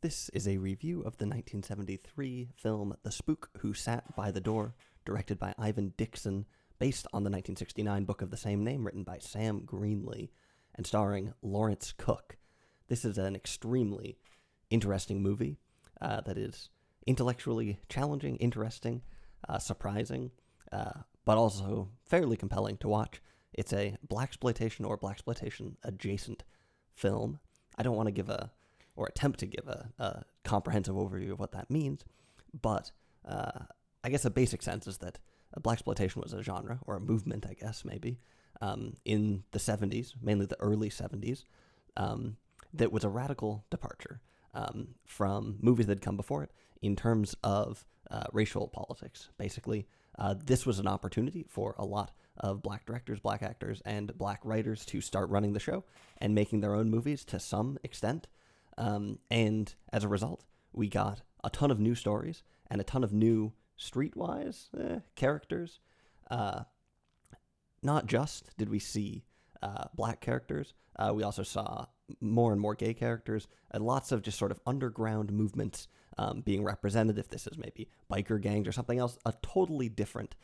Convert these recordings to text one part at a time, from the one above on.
This is a review of the 1973 film The Spook Who Sat by the Door, directed by Ivan Dixon, based on the 1969 book of the same name written by Sam Greenlee, and starring Lawrence Cook. This is an extremely interesting movie that is intellectually challenging, interesting, surprising, but also fairly compelling to watch. It's a blaxploitation or blaxploitation adjacent film. I don't want to give or attempt to give a comprehensive overview of what that means, but I guess a basic sense is that blaxploitation was a genre, or a movement, I guess, maybe, in the 70s, mainly the early 70s, that was a radical departure from movies that had come before it in terms of racial politics. Basically, this was an opportunity for a lot of black directors, black actors, and black writers to start running the show and making their own movies to some extent. And as a result, we got a ton of new stories and a ton of new streetwise characters. Not just did we see black characters, we also saw more and more gay characters, and lots of just sort of underground movements being represented. If this is maybe biker gangs or something else, a totally different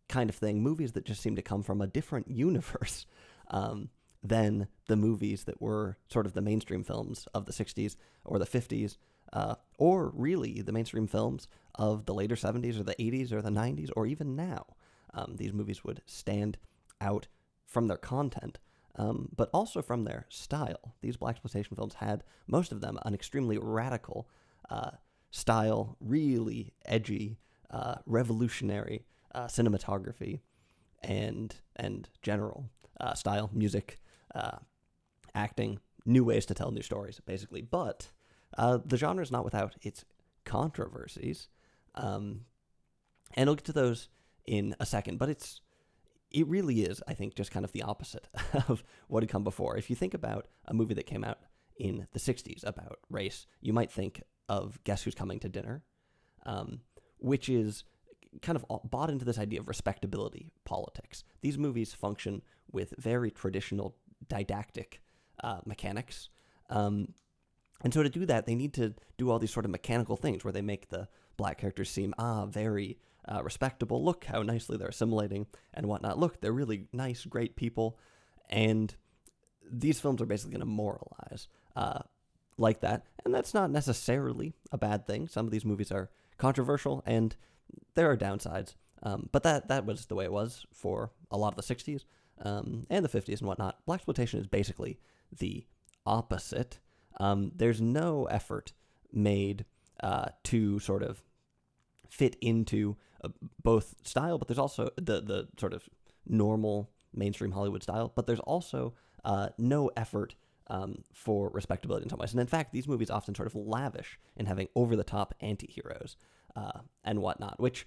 kind of thing. Movies that just seem to come from a different universe than the movies that were sort of the mainstream films of the 60s or the 50s, or really the mainstream films of the later 70s or the 80s or the 90s or even now. These movies would stand out from their content, but also from their style. These blaxploitation films had, most of them, an extremely radical style, really edgy, revolutionary cinematography and general style, music, acting, new ways to tell new stories, basically. But the genre is not without its controversies, and I'll get to those in a second. But it really is, I think, just kind of the opposite of what had come before. If you think about a movie that came out in the 60s about race, you might think of Guess Who's Coming to Dinner, which is kind of bought into this idea of respectability politics. These movies function with very traditional didactic mechanics. And so to do that, they need to do all these sort of mechanical things where they make the black characters seem, very respectable. Look how nicely they're assimilating and whatnot. Look, they're really nice, great people. And these films are basically going to moralize like that. And that's not necessarily a bad thing. Some of these movies are controversial and there are downsides. But that was the way it was for a lot of the 60s and the 50s and whatnot. Blaxploitation is basically the opposite. There's no effort made to sort of fit into both style, but there's also the sort of normal mainstream Hollywood style, but there's also no effort for respectability in some ways. And in fact, these movies often sort of lavish in having over-the-top anti-heroes and whatnot, which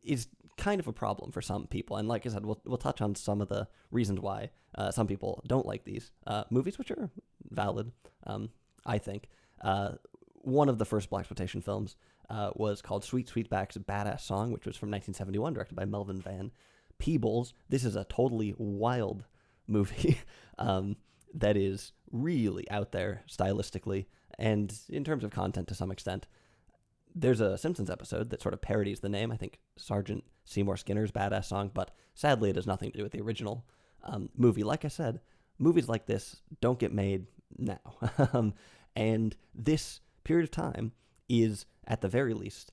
is kind of a problem for some people. And like I said, we'll touch on some of the reasons why some people don't like these movies, which are valid, I think. One of the first blaxploitation films was called Sweet Sweetback's Badass Song, which was from 1971, directed by Melvin Van Peebles. This is a totally wild movie that is really out there stylistically and in terms of content to some extent. There's a Simpsons episode that sort of parodies the name, I think Sergeant Seymour Skinner's Badass Song, but sadly it has nothing to do with the original movie. Like I said, movies like this don't get made now. And this period of time is, at the very least,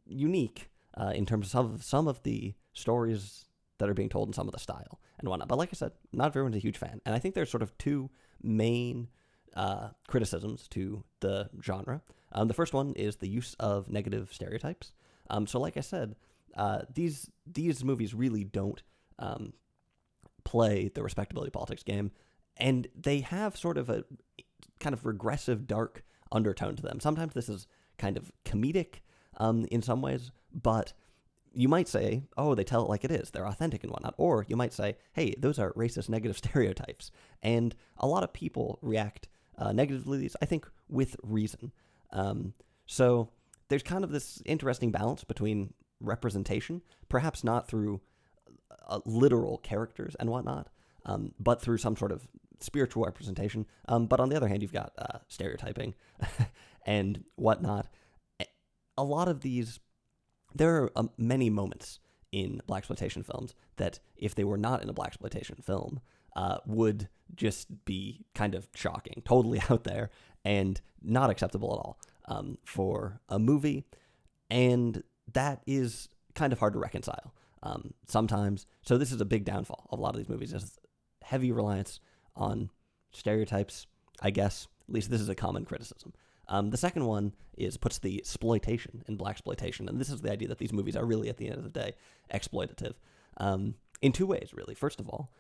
unique in terms of some of the stories that are being told and some of the style and whatnot. But like I said, not everyone's a huge fan. And I think there's sort of two main criticisms to the genre. The first one is the use of negative stereotypes. So like I said, these movies really don't play the respectability politics game, and they have sort of a kind of regressive, dark undertone to them. Sometimes this is kind of comedic in some ways, but you might say, oh, they tell it like it is. They're authentic and whatnot. Or you might say, hey, those are racist, negative stereotypes. And a lot of people react negatively to these, I think, with reason. So there's kind of this interesting balance between representation, perhaps not through literal characters and whatnot, but through some sort of spiritual representation. But on the other hand, you've got stereotyping and whatnot. A lot of these, there are many moments in blaxploitation films that, if they were not in a blaxploitation film, would just be kind of shocking, totally out there, and not acceptable at all for a movie. And that is kind of hard to reconcile sometimes. So this is a big downfall of a lot of these movies, is heavy reliance on stereotypes, I guess. At least this is a common criticism. The second one puts the exploitation in blaxploitation, and this is the idea that these movies are really, at the end of the day, exploitative. In two ways, really. First of all,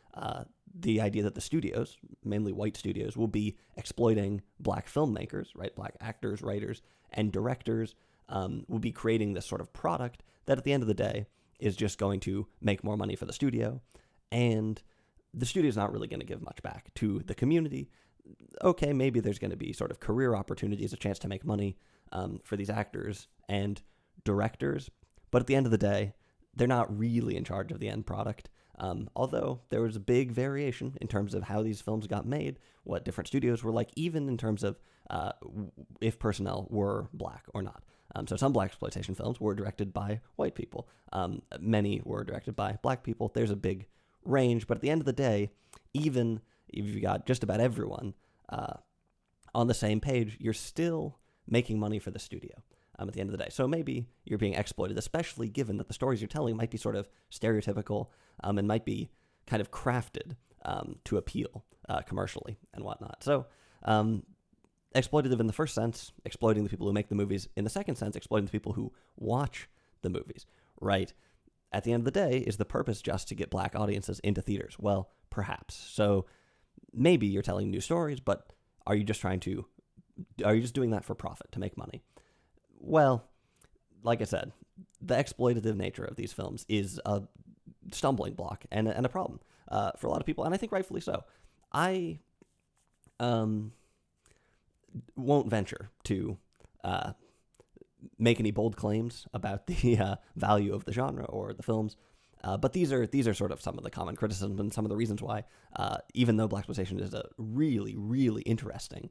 the idea that the studios, mainly white studios, will be exploiting black filmmakers, right? Black actors, writers, and directors will be creating this sort of product that, at the end of the day, is just going to make more money for the studio, and the studio's not really going to give much back to the community. Okay, maybe there's going to be sort of career opportunities, a chance to make money for these actors and directors, but at the end of the day, they're not really in charge of the end product. Although there was a big variation in terms of how these films got made, what different studios were like, even in terms of if personnel were black or not. So some blaxploitation films were directed by white people. Many were directed by black people. There's a big range, but at the end of the day, even if you got just about everyone on the same page, you're still making money for the studio at the end of the day. So maybe you're being exploited, especially given that the stories you're telling might be sort of stereotypical and might be kind of crafted to appeal commercially and whatnot. So exploitative in the first sense, exploiting the people who make the movies. In the second sense, exploiting the people who watch the movies, right? At the end of the day, is the purpose just to get black audiences into theaters? Well, perhaps. So maybe you're telling new stories, but are you just doing that for profit, to make money? Well, like I said, the exploitative nature of these films is a stumbling block and a problem for a lot of people, and I think rightfully so. I won't venture to make any bold claims about the value of the genre or the films, but these are sort of some of the common criticisms and some of the reasons why, even though blaxploitation is a really, really interesting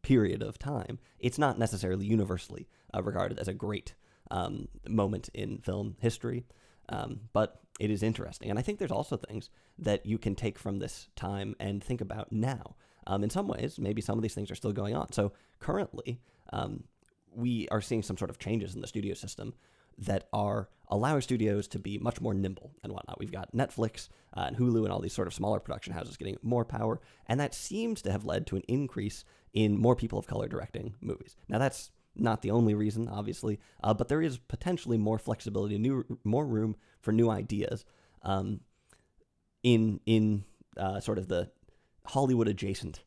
period of time, it's not necessarily universally regarded as a great moment in film history, but it is interesting. And I think there's also things that you can take from this time and think about now. In some ways, maybe some of these things are still going on. So currently, we are seeing some sort of changes in the studio system that are allowing studios to be much more nimble and whatnot. We've got Netflix and Hulu and all these sort of smaller production houses getting more power, and that seems to have led to an increase in more people of color directing movies. Now, that's not the only reason, obviously, but there is potentially more flexibility, more room for new ideas in sort of the Hollywood-adjacent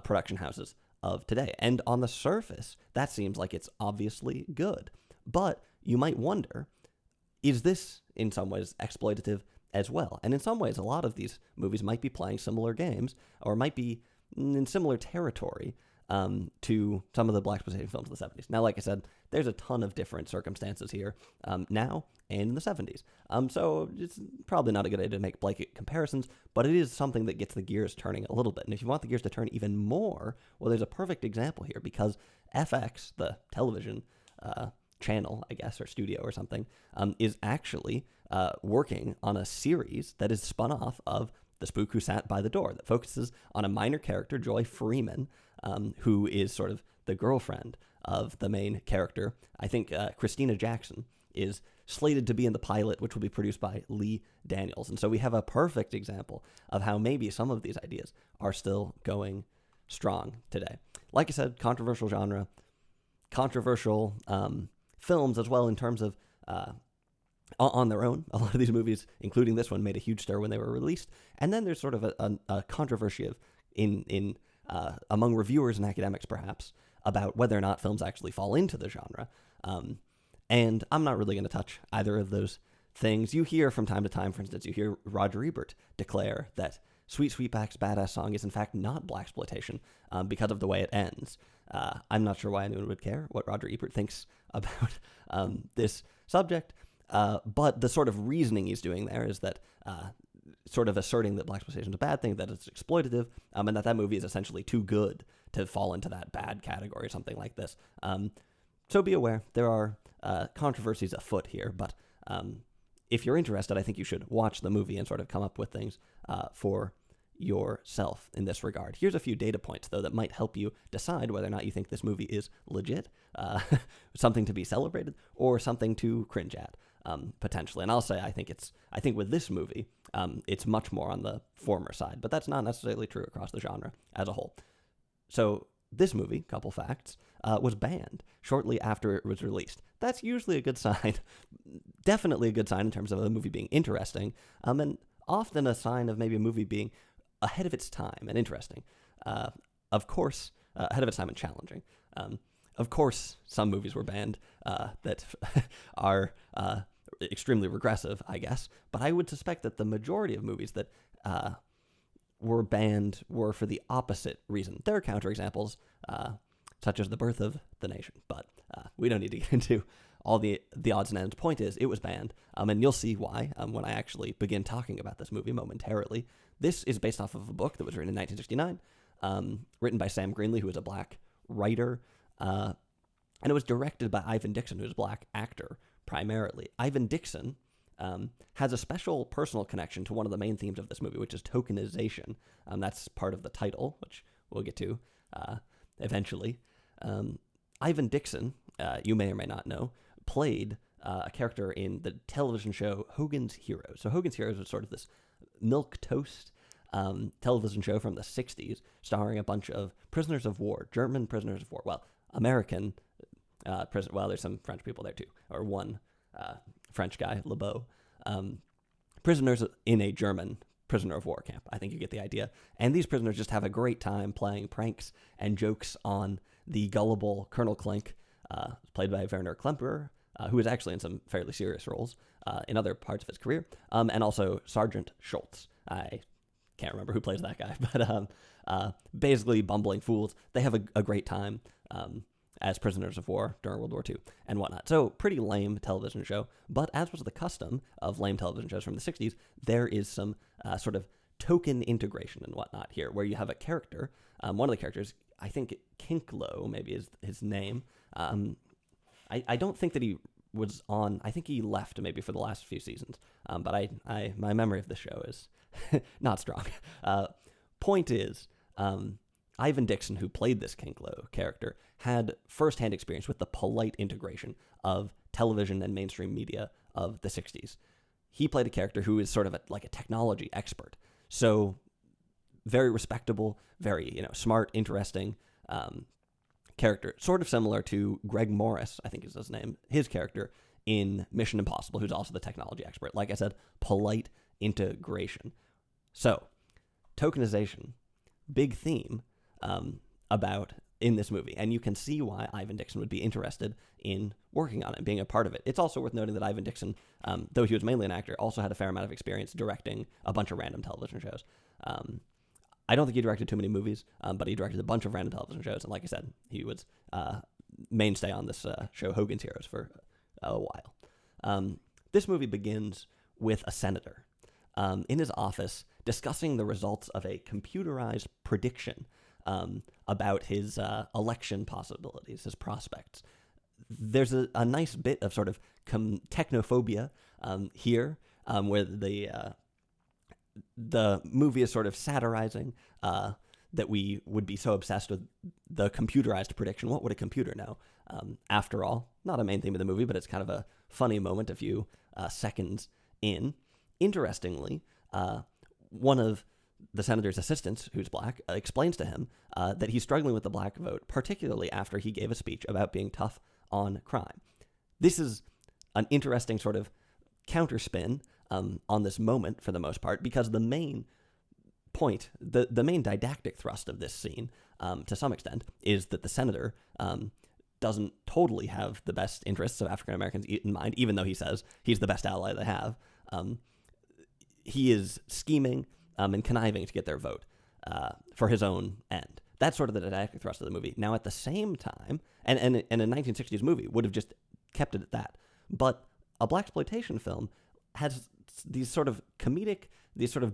production houses of today. And on the surface, that seems like it's obviously good. But you might wonder, is this in some ways exploitative as well? And in some ways, a lot of these movies might be playing similar games or might be in similar territory to some of the blaxploitation films of the 70s. Now, like I said, there's a ton of different circumstances here now and in the 70s. So it's probably not a good idea to make blanket comparisons, but it is something that gets the gears turning a little bit. And if you want the gears to turn even more, well, there's a perfect example here, because FX, the television channel, I guess, or studio or something, is actually working on a series that is spun off of The Spook Who Sat by the Door, that focuses on a minor character, Joy Freeman, who is sort of the girlfriend of the main character. I think Christina Jackson is slated to be in the pilot, which will be produced by Lee Daniels. And so we have a perfect example of how maybe some of these ideas are still going strong today. Like I said, controversial genre, controversial films as well in terms of on their own. A lot of these movies, including this one, made a huge stir when they were released. And then there's sort of a controversy in among reviewers and academics, perhaps, about whether or not films actually fall into the genre. And I'm not really going to touch either of those things. You hear from time to time, for instance, you hear Roger Ebert declare that Sweet Sweetback's Badass Song is in fact not blaxploitation because of the way it ends. I'm not sure why anyone would care what Roger Ebert thinks about this subject, but the sort of reasoning he's doing there is that sort of asserting that blaxploitation is a bad thing, that it's exploitative, and that movie is essentially too good to fall into that bad category or something like this. So be aware, there are controversies afoot here, but if you're interested, I think you should watch the movie and sort of come up with things for yourself in this regard. Here's a few data points, though, that might help you decide whether or not you think this movie is legit, something to be celebrated, or something to cringe at, potentially. And I'll say I think with this movie, it's much more on the former side, but that's not necessarily true across the genre as a whole. So this movie, couple facts, was banned shortly after it was released. That's usually a good sign. Definitely a good sign in terms of a movie being interesting, and often a sign of maybe a movie being ahead of its time and interesting. Of course, ahead of its time and challenging. Of course, some movies were banned that are extremely regressive, I guess, but I would suspect that the majority of movies that were banned were for the opposite reason. There are counterexamples, such as The Birth of the Nation, but we don't need to get into all the odds and ends. Point is, it was banned, and you'll see why when I actually begin talking about this movie momentarily. This is based off of a book that was written in 1969, written by Sam Greenlee, who was a black writer, and it was directed by Ivan Dixon, who's a black actor primarily. Ivan Dixon has a special personal connection to one of the main themes of this movie, which is tokenization. That's part of the title, which we'll get to eventually. Ivan Dixon, you may or may not know, played a character in the television show Hogan's Heroes. So Hogan's Heroes was sort of this milquetoast television show from the 60s, starring a bunch of prisoners of war, German prisoners of war. Well, American prisoners. Well, there's some French people there too, or one French guy, LeBeau. Prisoners in a German prisoner of war camp. I think you get the idea. And these prisoners just have a great time playing pranks and jokes on the gullible Colonel Klink, played by Werner Klemperer, who was actually in some fairly serious roles in other parts of his career, and also Sergeant Schultz. I can't remember who plays that guy, but basically bumbling fools. They have a great time as prisoners of war during World War II and whatnot. So pretty lame television show, but as was the custom of lame television shows from the 60s, there is some sort of token integration and whatnot here, where you have a character, one of the characters, I think Kinklo maybe is his name. I don't think that he was on, I think he left maybe for the last few seasons, but my memory of the show is not strong. Point is, Ivan Dixon, who played this Kinklo character, had firsthand experience with the polite integration of television and mainstream media of the 60s. He played a character who is sort of like a technology expert. So very respectable, very smart, interesting character. Sort of similar to Greg Morris, I think is his name, his character in Mission Impossible, who's also the technology expert. Like I said, polite integration. So, tokenization, big theme about in this movie, and you can see why Ivan Dixon would be interested in working on it, being a part of it. It's also worth noting that Ivan Dixon, though he was mainly an actor, also had a fair amount of experience directing a bunch of random television shows. I don't think he directed too many movies, but he directed a bunch of random television shows, and like I said, he was mainstay on this show, Hogan's Heroes, for a while. This movie begins with a senator in his office discussing the results of a computerized prediction about his election possibilities, his prospects. There's a nice bit of sort of technophobia here, where the movie is sort of satirizing that we would be so obsessed with the computerized prediction. What would a computer know? After all, not a main theme of the movie, but it's kind of a funny moment a few seconds in. Interestingly, one of the senator's assistants, who's black, explains to him that he's struggling with the black vote, particularly after he gave a speech about being tough on crime. This is an interesting sort of counterspin on this moment, for the most part, because the main point, the main didactic thrust of this scene, to some extent, is that the senator doesn't totally have the best interests of African Americans in mind, even though he says he's the best ally they have. He is scheming and conniving to get their vote for his own end. That's sort of the didactic thrust of the movie. Now, at the same time, and a 1960s movie would have just kept it at that, but a blaxploitation film has these sort of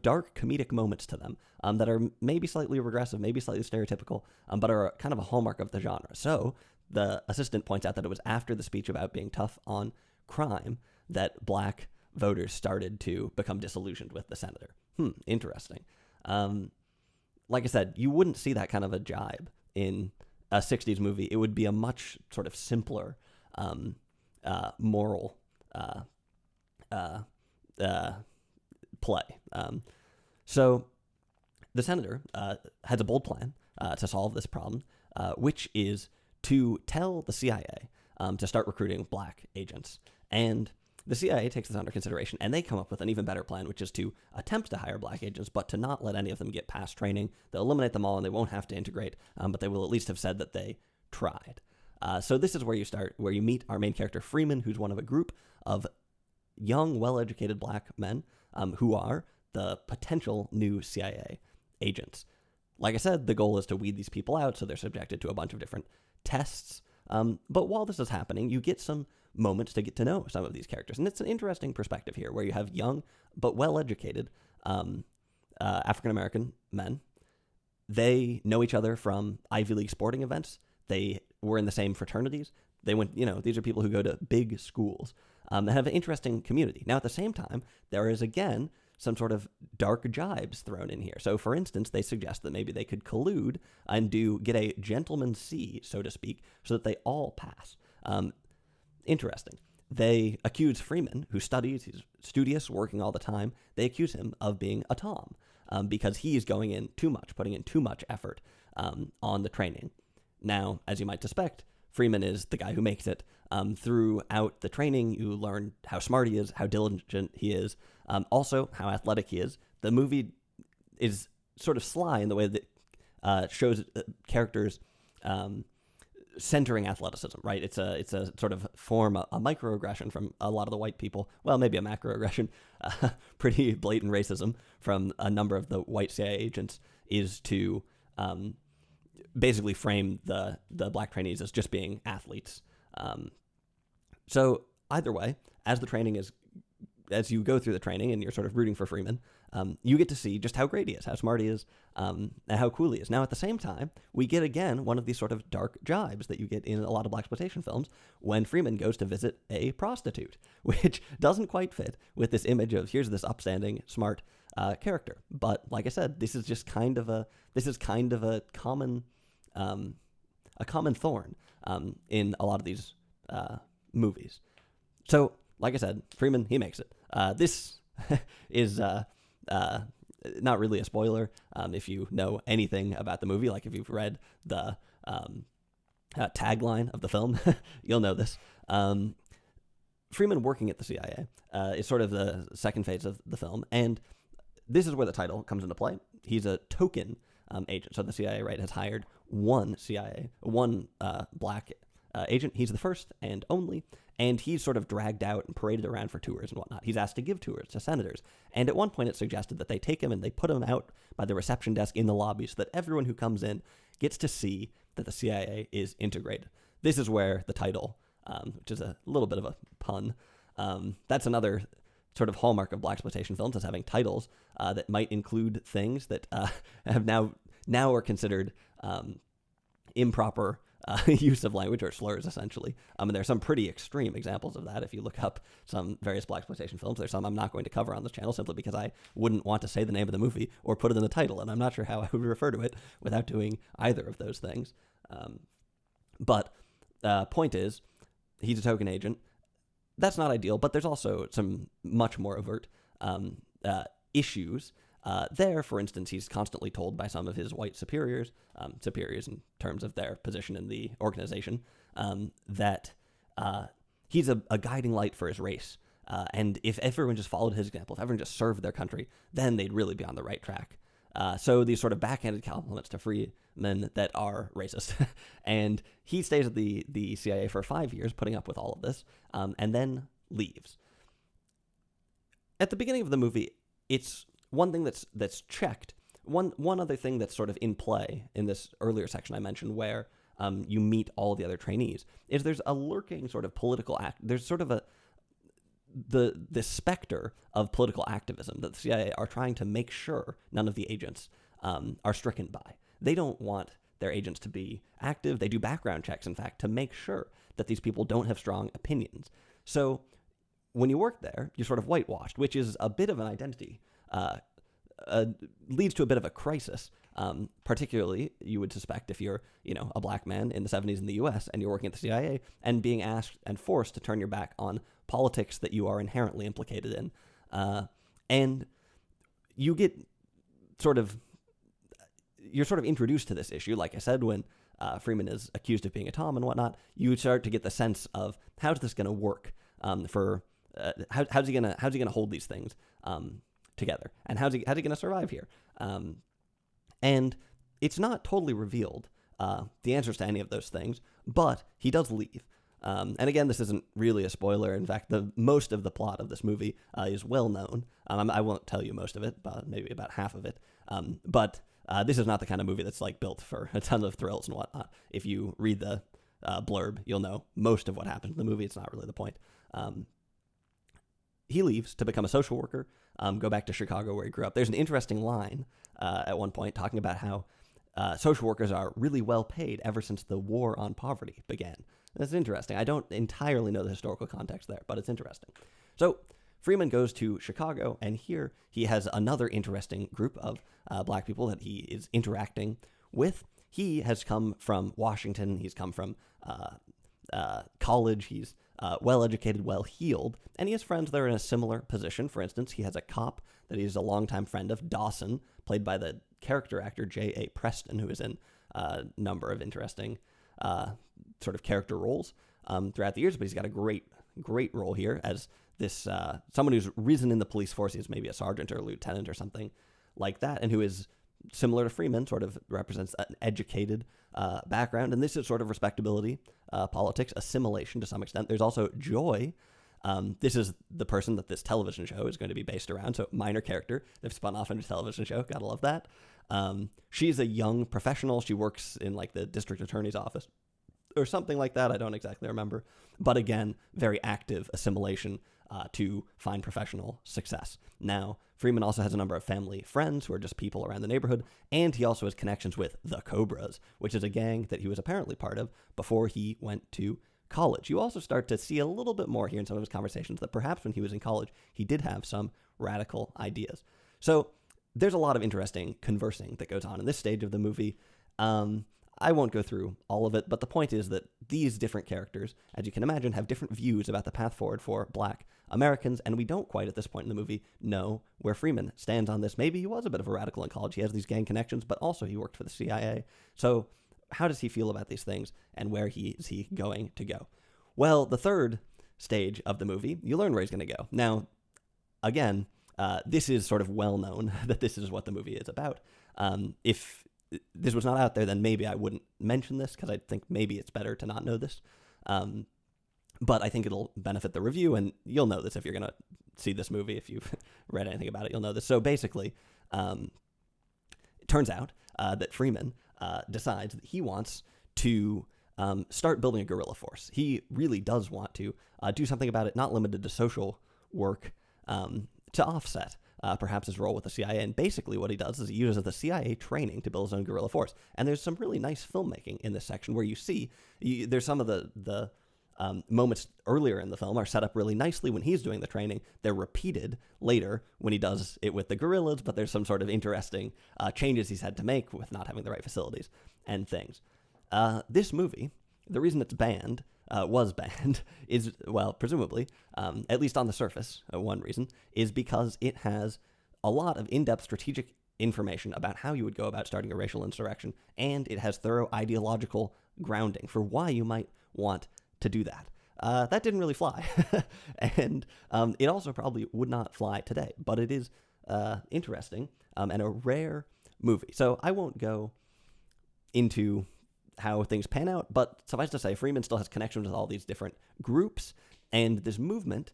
dark comedic moments to them that are maybe slightly regressive, maybe slightly stereotypical, but are kind of a hallmark of the genre. So the assistant points out that it was after the speech about being tough on crime that black voters started to become disillusioned with the senator. Interesting. Like I said, you wouldn't see that kind of a jibe in a 60s movie. It would be a much sort of simpler moral play. So the senator has a bold plan to solve this problem, which is to tell the CIA to start recruiting black agents. And the CIA takes this under consideration, and they come up with an even better plan, which is to attempt to hire black agents, but to not let any of them get past training. They'll eliminate them all, and they won't have to integrate, but they will at least have said that they tried. So this is where you start, where you meet our main character, Freeman, who's one of a group of young, well-educated black men who are the potential new CIA agents. Like I said, the goal is to weed these people out, so they're subjected to a bunch of different tests. But while this is happening, you get some moments to get to know some of these characters. And it's an interesting perspective here, where you have young but well-educated African-American men. They know each other from Ivy League sporting events. They were in the same fraternities. They went, these are people who go to big schools and have an interesting community. Now, at the same time, there is, again, some sort of dark jibes thrown in here. So, for instance, they suggest that maybe they could collude and get a gentleman's C, so to speak, so that they all pass. Interesting. They accuse Freeman, who studies, he's studious, working all the time, they accuse him of being a Tom because he's going in too much, putting in too much effort on the training. Now, as you might suspect, Freeman is the guy who makes it. Throughout the training, you learn how smart he is, how diligent he is, also how athletic he is. The movie is sort of sly in the way that shows characters centering athleticism, right? It's a sort of form, a microaggression from a lot of the white people. Well, maybe a macroaggression. Pretty blatant racism from a number of the white CIA agents is to basically frame the black trainees as just being athletes. So either way, as you go through the training and you're sort of rooting for Freeman, you get to see just how great he is, how smart he is, and how cool he is. Now, at the same time, we get, again, one of these sort of dark jibes that you get in a lot of blaxploitation films when Freeman goes to visit a prostitute, which doesn't quite fit with this image of here's this upstanding, smart character. But like I said, this is kind of a common thorn in a lot of these movies. So, like I said, Freeman, he makes it. This is not really a spoiler if you know anything about the movie. Like if you've read the tagline of the film, you'll know this. Freeman working at the CIA is sort of the second phase of the film, and this is where the title comes into play. He's a token agent. So the CIA, right, has hired one black agent. He's the first and only, and he's sort of dragged out and paraded around for tours and whatnot. He's asked to give tours to senators, and at one point it's suggested that they take him and they put him out by the reception desk in the lobby so that everyone who comes in gets to see that the CIA is integrated. This is where the title, which is a little bit of a pun, that's another sort of hallmark of blaxploitation films, is having titles that might include things that have now are considered improper use of language, or slurs, essentially. And there are some pretty extreme examples of that. If you look up some various blaxploitation films, there's some I'm not going to cover on this channel simply because I wouldn't want to say the name of the movie or put it in the title, and I'm not sure how I would refer to it without doing either of those things. But point is, he's a token agent. That's not ideal, but there's also some much more overt issues. There, for instance, he's constantly told by some of his white superiors in terms of their position in the organization, that he's a guiding light for his race. And if everyone just followed his example, if everyone just served their country, then they'd really be on the right track. So these sort of backhanded compliments to Freeman that are racist. And he stays at the CIA for 5 years, putting up with all of this, and then leaves. At the beginning of the movie, it's one thing that's checked. One other thing that's sort of in play in this earlier section I mentioned, where you meet all the other trainees, is there's a lurking sort of political act. There's sort of the specter of political activism that the CIA are trying to make sure none of the agents are stricken by. They don't want their agents to be active. They do background checks, in fact, to make sure that these people don't have strong opinions. So when you work there, you're sort of whitewashed, which is a bit of an identity, leads to a bit of a crisis. Particularly, you would suspect if you're, a black man in the 70s in the U.S. and you're working at the CIA and being asked and forced to turn your back on politics that you are inherently implicated in. And you get you're sort of introduced to this issue, like I said, when Freeman is accused of being a Tom and whatnot. You start to get the sense of how's this going to work how's he gonna hold these things together, and how's he gonna survive here? And it's not totally revealed the answers to any of those things, but he does leave. And again, this isn't really a spoiler. In fact, most of the plot of this movie is well known. I won't tell you most of it, but maybe about half of it. But this is not the kind of movie that's like built for a ton of thrills and whatnot. If you read the blurb, you'll know most of what happens in the movie. It's not really the point. He leaves to become a social worker, go back to Chicago where he grew up. There's an interesting line at one point talking about how social workers are really well paid ever since the war on poverty began. That's interesting. I don't entirely know the historical context there, but it's interesting. So Freeman goes to Chicago, and here he has another interesting group of black people that he is interacting with. He has come from Washington. He's come from college. He's well-educated, well-heeled, and he has friends that are in a similar position. For instance, he has a cop that he's a longtime friend of, Dawson, played by the character actor J.A. Preston, who is in a number of interesting sort of character roles throughout the years, but he's got a great role here as this someone who's risen in the police force. He's maybe a sergeant or a lieutenant or something like that, and who is similar to Freeman, sort of represents an educated background, and this is sort of respectability, politics, assimilation to some extent. There's also Joy. This is the person that this television show is going to be based around, so minor character. They've spun off into a television show. Gotta love that. She's a young professional. She works in like the district attorney's office or something like that. I don't exactly remember. But again, very active assimilation to find professional success. Now, Freeman also has a number of family friends who are just people around the neighborhood, and he also has connections with the Cobras, which is a gang that he was apparently part of before he went to college. You also start to see a little bit more here in some of his conversations that perhaps when he was in college, he did have some radical ideas. So there's a lot of interesting conversing that goes on in this stage of the movie. I won't go through all of it, but the point is that these different characters, as you can imagine, have different views about the path forward for black Americans, and we don't quite at this point in the movie know where Freeman stands on this. Maybe he was a bit of a radical in college. He has these gang connections, but also he worked for the CIA. So how does he feel about these things, and where is he going to go? Well, the third stage of the movie, you learn where he's going to go. Now, again, this is sort of well known that this is what the movie is about. If this was not out there, then maybe I wouldn't mention this, because I think maybe it's better to not know this. But I think it'll benefit the review, and you'll know this if you're going to see this movie. If you've read anything about it, you'll know this. So basically, it turns out that Freeman decides that he wants to start building a guerrilla force. He really does want to do something about it, not limited to social work, to offset perhaps his role with the CIA. And basically what he does is he uses the CIA training to build his own guerrilla force. And there's some really nice filmmaking in this section where you see there's some of the moments earlier in the film are set up really nicely when he's doing the training. They're repeated later when he does it with the guerrillas, but there's some sort of interesting changes he's had to make with not having the right facilities and things. This movie, the reason it's banned, was banned, is, well, presumably, at least on the surface, one reason, is because it has a lot of in-depth strategic information about how you would go about starting a racial insurrection, and it has thorough ideological grounding for why you might want to do that. That didn't really fly, and it also probably would not fly today, but it is interesting and a rare movie. So I won't go into how things pan out, but suffice to say, Freeman still has connections with all these different groups, and this movement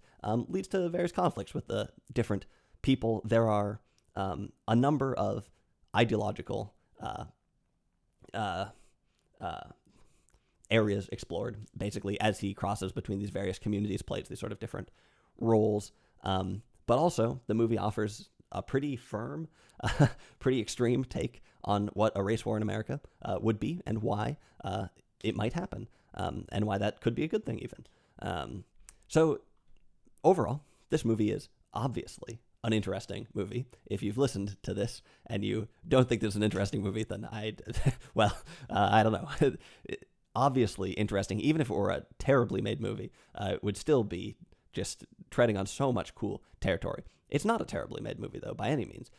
leads to various conflicts with the different people. There are a number of ideological areas explored, basically, as he crosses between these various communities, plays these sort of different roles. But also, the movie offers a pretty firm, pretty extreme take on what a race war in America would be and why it might happen, and why that could be a good thing even. So overall, this movie is obviously an interesting movie. If you've listened to this and you don't think this is an interesting movie, then I don't know. Obviously interesting, even if it were a terribly made movie, it would still be just treading on so much cool territory. It's not a terribly made movie, though, by any means.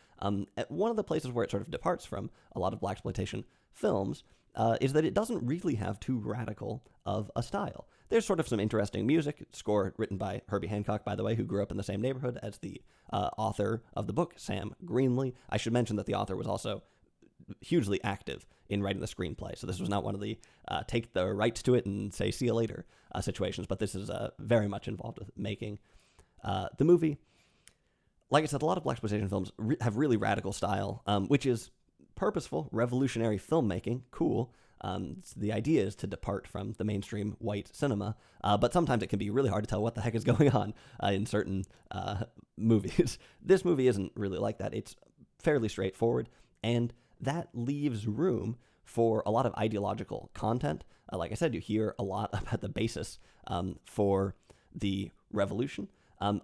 One of the places where it sort of departs from a lot of blaxploitation films is that it doesn't really have too radical of a style. There's sort of some interesting music, score written by Herbie Hancock, by the way, who grew up in the same neighborhood as the author of the book, Sam Greenlee. I should mention that the author was also hugely active in writing the screenplay, so this was not one of the take the rights to it and say see you later situations, but this is very much involved with making the movie. Like I said, a lot of blaxploitation films have really radical style, which is purposeful, revolutionary filmmaking, cool. The idea is to depart from the mainstream white cinema, but sometimes it can be really hard to tell what the heck is going on in certain movies. This movie isn't really like that. It's fairly straightforward, and that leaves room for a lot of ideological content. Like I said, you hear a lot about the basis for the revolution.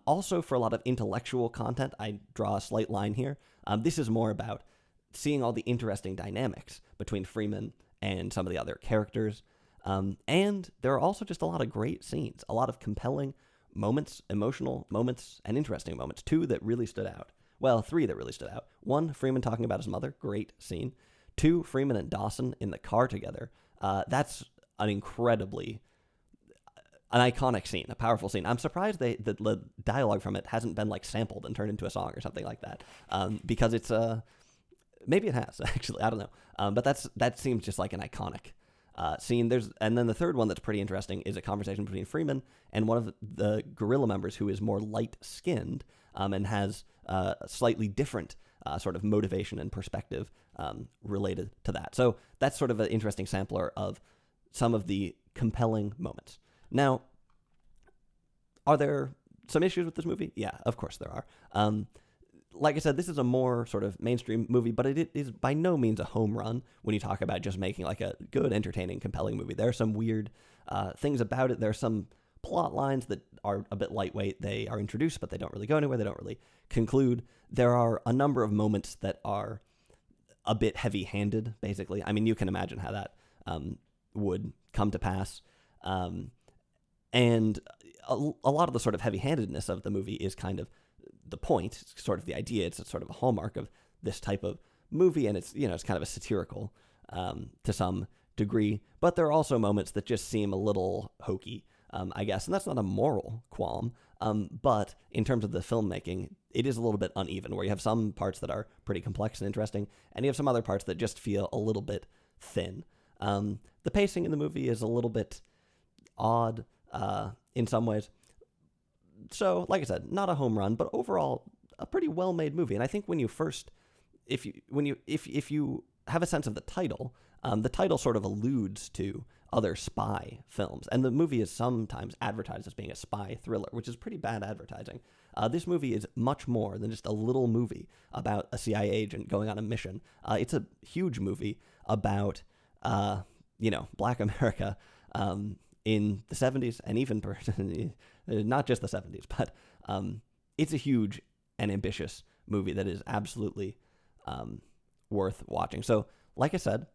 Also for a lot of intellectual content. I draw a slight line here. This is more about seeing all the interesting dynamics between Freeman and some of the other characters. And there are also just a lot of great scenes, a lot of compelling moments, emotional moments, and interesting moments. Two that really stood out. Well, three that really stood out. One, Freeman talking about his mother, great scene. Two, Freeman and Dawson in the car together. That's an iconic scene, a powerful scene. I'm surprised the dialogue from it hasn't been like sampled and turned into a song or something like that, because it's maybe it has actually. I don't know, but that seems just like an iconic scene. And then the third one that's pretty interesting is a conversation between Freeman and one of the guerrilla members who is more light-skinned and has a slightly different sort of motivation and perspective related to that. So that's sort of an interesting sampler of some of the compelling moments. Now, are there some issues with this movie? Yeah, of course there are. Like I said, this is a more sort of mainstream movie, but it is by no means a home run when you talk about just making like a good, entertaining, compelling movie. There are some weird things about it. There are some plot lines that are a bit lightweight. They are introduced, but they don't really go anywhere. They don't really conclude. There are a number of moments that are a bit heavy-handed, basically. I mean, you can imagine how that would come to pass. And a lot of the sort of heavy-handedness of the movie is kind of the point, it's sort of the idea. It's sort of a hallmark of this type of movie, and it's kind of a satirical to some degree. But there are also moments that just seem a little hokey, I guess, and that's not a moral qualm. But in terms of the filmmaking, it is a little bit uneven, where you have some parts that are pretty complex and interesting, and you have some other parts that just feel a little bit thin. The pacing in the movie is a little bit odd in some ways. So, like I said, not a home run, but overall a pretty well-made movie. And I think when you first, if you have a sense of the title sort of alludes to other spy films, and the movie is sometimes advertised as being a spy thriller, which is pretty bad advertising. This movie is much more than just a little movie about a CIA agent going on a mission. It's a huge movie about Black America in the 70s, and even not just the 70s, but it's a huge and ambitious movie that is absolutely worth watching. So, like I said,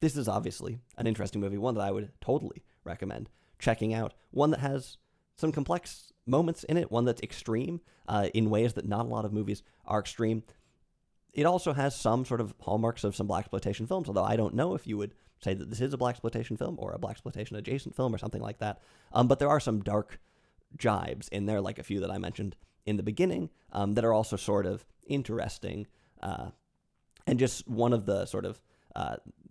this is obviously an interesting movie, one that I would totally recommend checking out, one that has some complex moments in it, one that's extreme in ways that not a lot of movies are extreme. It also has some sort of hallmarks of some blaxploitation films, although I don't know if you would say that this is a blaxploitation film or a blaxploitation adjacent film or something like that. But there are some dark jibes in there, like a few that I mentioned in the beginning, that are also sort of interesting, and just one of the sort of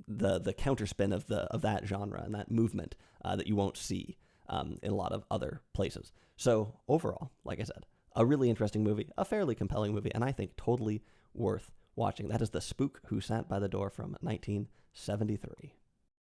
the counterspin of that genre and that movement that you won't see in a lot of other places. So overall, like I said, a really interesting movie, a fairly compelling movie, and I think totally worth watching. That is The Spook Who Sat by the Door from 1973.